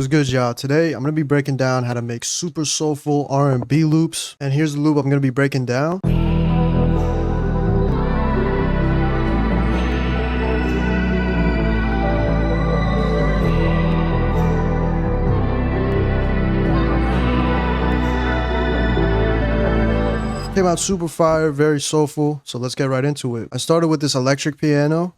What's good, y'all? Today I'm gonna be breaking down how to make super soulful R&B loops, and here's the loop I'm gonna be breaking down. Came out super fire, very soulful, so let's get right into it. I started with this electric piano.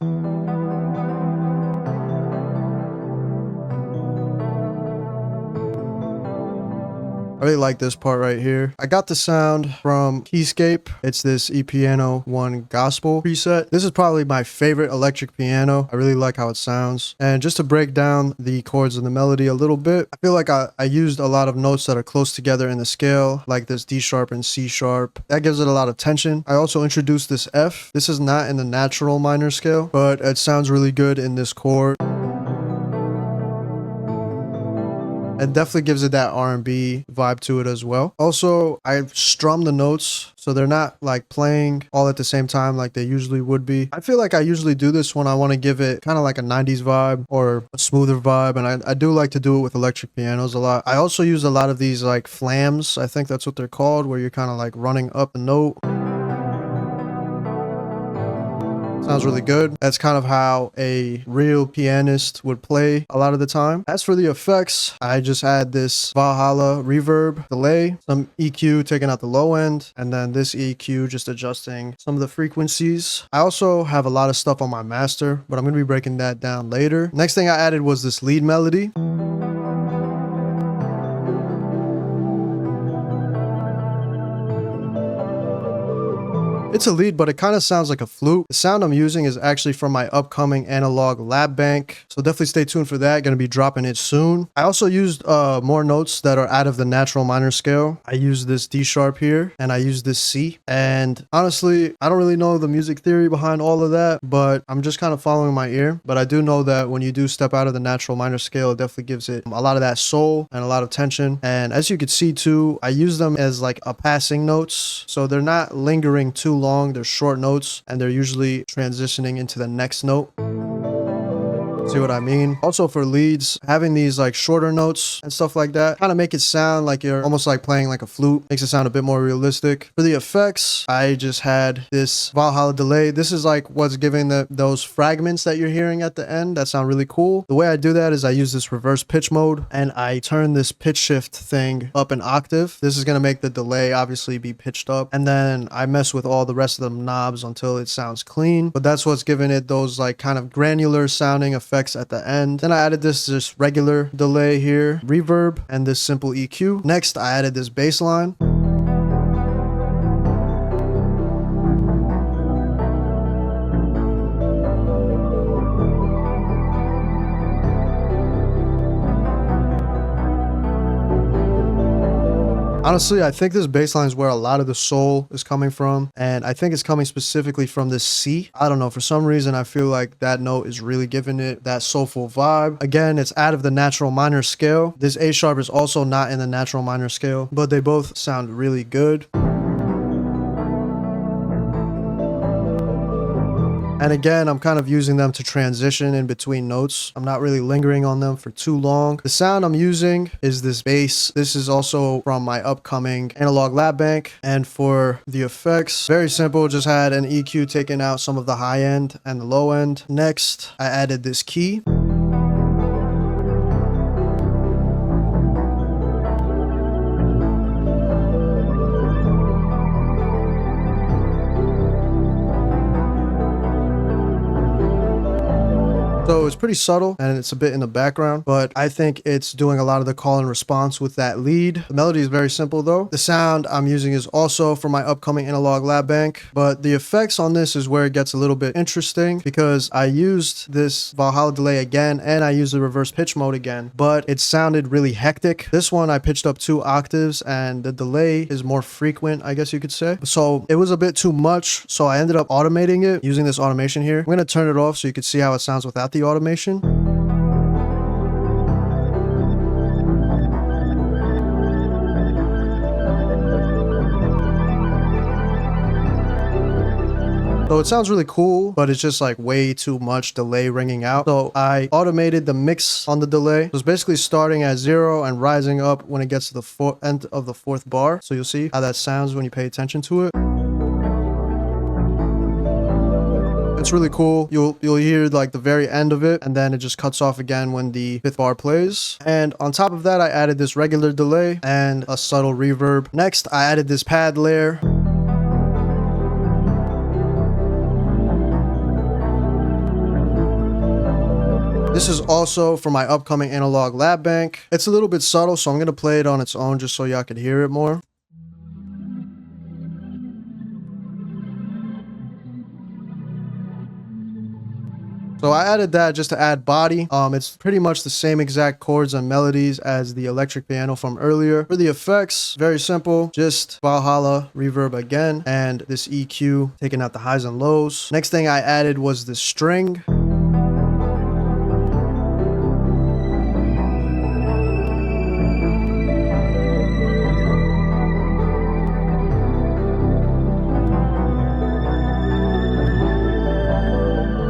I really like this part right here. I got the sound from Keyscape. It's this ePiano 1 gospel preset. This is probably my favorite electric piano. I really like how it sounds. And just to break down the chords and the melody a little bit, I feel like I used a lot of notes that are close together in the scale, like this D sharp and C sharp. That gives it a lot of tension. I also introduced this F. This is not in the natural minor scale, but it sounds really good in this chord. It definitely gives it that R&B vibe to it as well. Also, I've strummed the notes so they're not like playing all at the same time like they usually would be. I feel like I usually do this when I want to give it kind of like a 90s vibe or a smoother vibe, and I do like to do it with electric pianos a lot. I also use a lot of these like flams, I think that's what they're called, where you're kind of like running up a note. Sounds really good. That's kind of how a real pianist would play a lot of the time. As for the effects, I just add this Valhalla reverb delay, some EQ taking out the low end, and then this EQ just adjusting some of the frequencies. I also have a lot of stuff on my master, but I'm going to be breaking that down later. Next thing I added was this lead melody. It's a lead, but it kind of sounds like a flute. The sound I'm using is actually from my upcoming analog lab bank, so definitely stay tuned for that. Going to be dropping it soon. I also used more notes that are out of the natural minor scale. I used this D sharp here, and I used this C. And honestly, I don't really know the music theory behind all of that, but I'm just kind of following my ear. But I do know that when you do step out of the natural minor scale, it definitely gives it a lot of that soul and a lot of tension. And as you can see too, I use them as like a passing notes, so they're not lingering too long. They're short notes, and they're usually transitioning into the next note. See what I mean? Also for leads, having these like shorter notes and stuff like that kind of make it sound like you're almost like playing like a flute. Makes it sound a bit more realistic. For the effects, I just had this Valhalla delay. This is like what's giving those fragments that you're hearing at the end that sound really cool. The way I do that is I use this reverse pitch mode, and I turn this pitch shift thing up an octave. This is going to make the delay obviously be pitched up, and then I mess with all the rest of the knobs until it sounds clean. But that's what's giving it those like kind of granular sounding effects at the end. Then I added this just regular delay here, reverb, and this simple EQ. Next, I added this bass line. Honestly, I think this bass line is where a lot of the soul is coming from, and I think it's coming specifically from this C. I don't know, for some reason I feel like that note is really giving it that soulful vibe. Again, it's out of the natural minor scale. This A sharp is also not in the natural minor scale, but they both sound really good. And again, I'm kind of using them to transition in between notes. I'm not really lingering on them for too long. The sound I'm using is this bass. This is also from my upcoming analog lab bank. And for the effects, very simple. Just had an EQ taking out some of the high end and the low end. Next, I added this key. So it's pretty subtle and it's a bit in the background, but I think it's doing a lot of the call and response with that lead. The melody is very simple though. The sound I'm using is also for my upcoming analog lab bank, but the effects on this is where it gets a little bit interesting because I used this Valhalla delay again and I used the reverse pitch mode again, but it sounded really hectic. This one I pitched up 2 octaves and the delay is more frequent, I guess you could say. So it was a bit too much, so I ended up automating it using this automation here. I'm going to turn it off so you can see how it sounds without the automation. So it sounds really cool, but it's just like way too much delay ringing out. So I automated the mix on the delay. So it's basically starting at 0 and rising up when it gets to the end of the 4th bar. So you'll see how that sounds when you pay attention to it. It's really cool. You'll hear like the very end of it, and then it just cuts off again when the 5th bar plays. And on top of that, I added this regular delay and a subtle reverb. Next, I added this pad layer. This is also for my upcoming analog lab bank. It's a little bit subtle, so I'm going to play it on its own just so y'all could hear it more. So I added that just to add body. It's pretty much the same exact chords and melodies as the electric piano from earlier. For the effects, very simple. Just Valhalla reverb again, and this EQ taking out the highs and lows. Next thing I added was the string.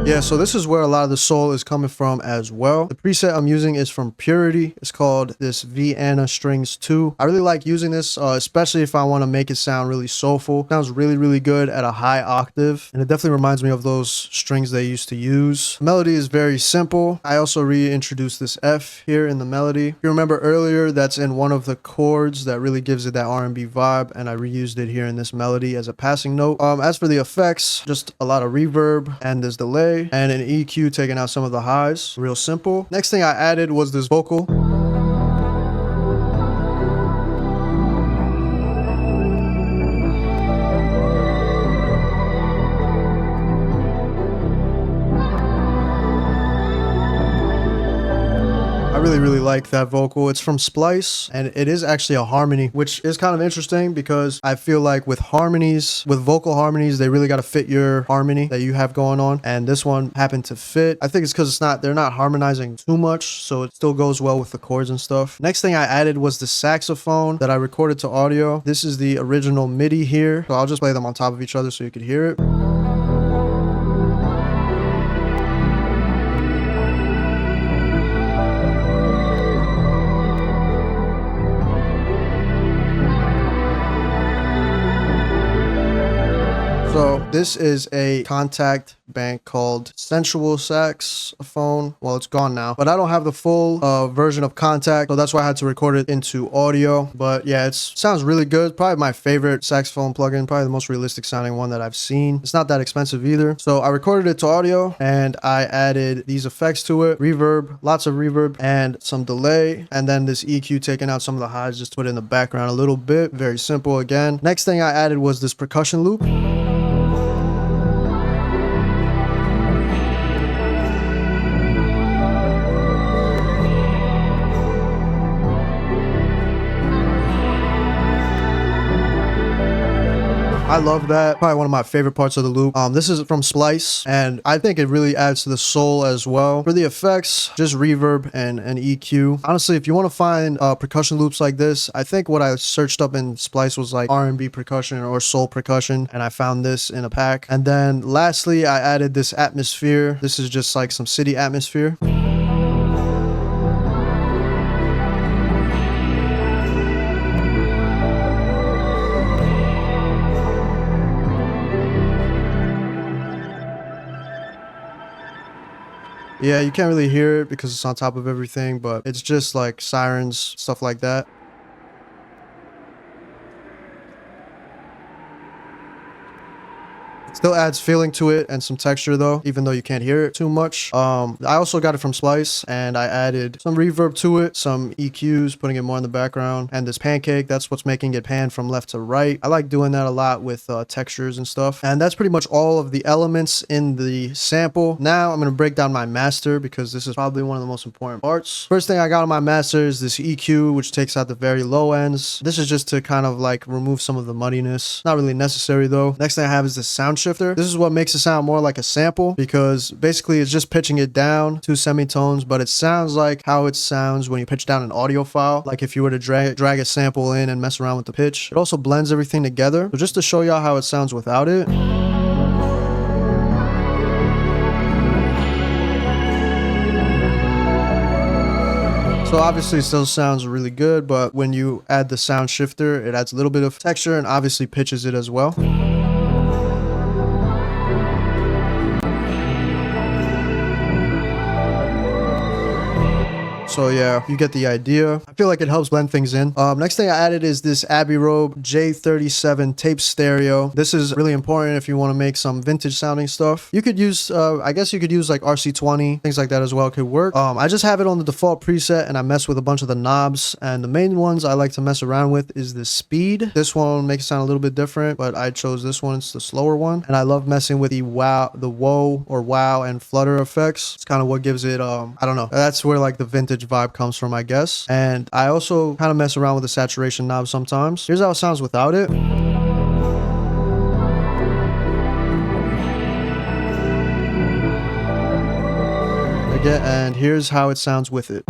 Yeah, so this is where a lot of the soul is coming from as well. The preset I'm using is from Purity. It's called this Vienna Strings 2. I really like using this, especially if I want to make it sound really soulful. It sounds really, really good at a high octave, and it definitely reminds me of those strings they used to use. The melody is very simple. I also reintroduced this F here in the melody. If you remember earlier, that's in one of the chords that really gives it that R&B vibe, and I reused it here in this melody as a passing note. As for the effects, just a lot of reverb and this delay, and an EQ taking out some of the highs. Real simple. Next thing I added was this vocal. I really like that vocal. It's from Splice, and it is actually a harmony, which is kind of interesting because I feel like with harmonies, with vocal harmonies, they really got to fit your harmony that you have going on, and this one happened to fit. I think it's because they're not harmonizing too much, so it still goes well with the chords and stuff. Next thing I added was the saxophone that I recorded to audio. This is the original MIDI here, so I'll just play them on top of each other so you could hear it. So this is a contact bank called Sensual Saxophone. Well, it's gone now, but I don't have the full version of Contact, so that's why I had to record it into audio. But yeah, it sounds really good. Probably my favorite saxophone plugin, probably the most realistic sounding one that I've seen. It's not that expensive either. So I recorded it to audio, and I added these effects to it. Reverb, lots of reverb, and some delay, and then this EQ taking out some of the highs just to put it in the background a little bit. Very simple again. Next thing I added was this percussion loop. I love that. Probably one of my favorite parts of the loop. This is from Splice, and I think it really adds to the soul as well. For the effects, just reverb and EQ. Honestly, if you want to find percussion loops like this, I think what I searched up in Splice was like R&B percussion or soul percussion, and I found this in a pack. And then lastly, I added this atmosphere. This is just like some city atmosphere. Yeah, you can't really hear it because it's on top of everything, but it's just like sirens, stuff like that. Still adds feeling to it and some texture though, even though you can't hear it too much. I also got it from Splice, and I added some reverb to it, some EQs, putting it more in the background, and this pancake, that's what's making it pan from left to right. I like doing that a lot with textures and stuff. And that's pretty much all of the elements in the sample. Now I'm going to break down my master because this is probably one of the most important parts. First thing I got on my master is this EQ, which takes out the very low ends. This is just to kind of like remove some of the muddiness. Not really necessary though. Next thing I have is the sound shifter. This is what makes it sound more like a sample because basically it's just pitching it down 2 semitones, but it sounds like how it sounds when you pitch down an audio file, like if you were to drag a sample in and mess around with the pitch. It also blends everything together. So just to show y'all how it sounds without it. So obviously it still sounds really good, but when you add the sound shifter, it adds a little bit of texture and obviously pitches it as well. So yeah, you get the idea. I feel like it helps blend things in. Next thing I added is this Abbey Road J37 tape stereo. This is really important if you want to make some vintage sounding stuff. You could use, I guess you could use like RC20, things like that as well could work. I just have it on the default preset and I mess with a bunch of the knobs, and the main ones I like to mess around with is the speed. This one makes it sound a little bit different, but I chose this one. It's the slower one, and I love messing with the whoa or wow and flutter effects. It's kind of what gives it, I don't know. That's where like the vintage vibe comes from, I guess. And I also kind of mess around with the saturation knob sometimes. Here's how it sounds without it. Again, and here's how it sounds with it.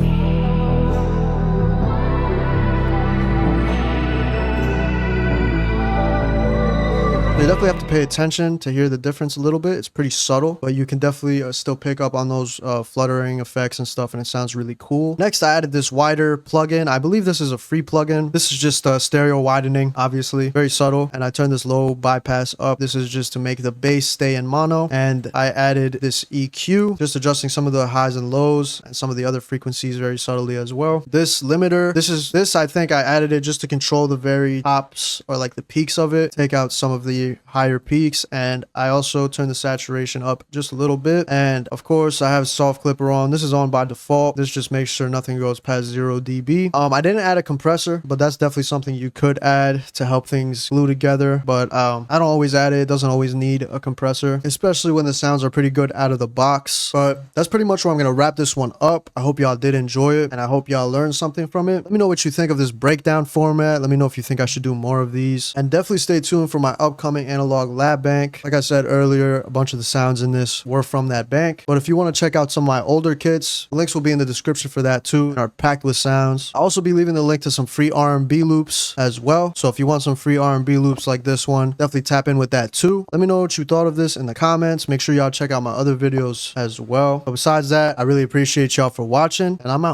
You definitely have to pay attention to hear the difference a little bit. It's pretty subtle, but you can definitely still pick up on those fluttering effects and stuff, and it sounds really cool. Next, I added this wider plugin. I believe this is a free plugin. This is just stereo widening, obviously. Very subtle. And I turned this low bypass up. This is just to make the bass stay in mono. And I added this EQ, just adjusting some of the highs and lows and some of the other frequencies very subtly as well. This limiter, this I think I added it just to control the very tops or like the peaks of it, take out some of the higher peaks, and I also turn the saturation up just a little bit. And of course I have soft clipper on. This is on by default. This just makes sure nothing goes past 0 dB. I didn't add a compressor, but that's definitely something you could add to help things glue together, but I don't always add it. It doesn't always need a compressor, especially when the sounds are pretty good out of the box. But that's pretty much where I'm gonna wrap this one up. I hope y'all did enjoy it, and I hope y'all learned something from it. Let me know what you think of this breakdown format. Let me know if you think I should do more of these, and definitely stay tuned for my upcoming analog lab bank. Like I said earlier, a bunch of the sounds in this were from that bank, but if you want to check out some of my older kits, the links will be in the description for that too, and are packed with sounds. I'll also be leaving the link to some free R&B loops as well, so if you want some free R&B loops like this one, definitely tap in with that too. Let me know what you thought of this in the comments. Make sure y'all check out my other videos as well. But besides that, I really appreciate y'all for watching, and I'm out.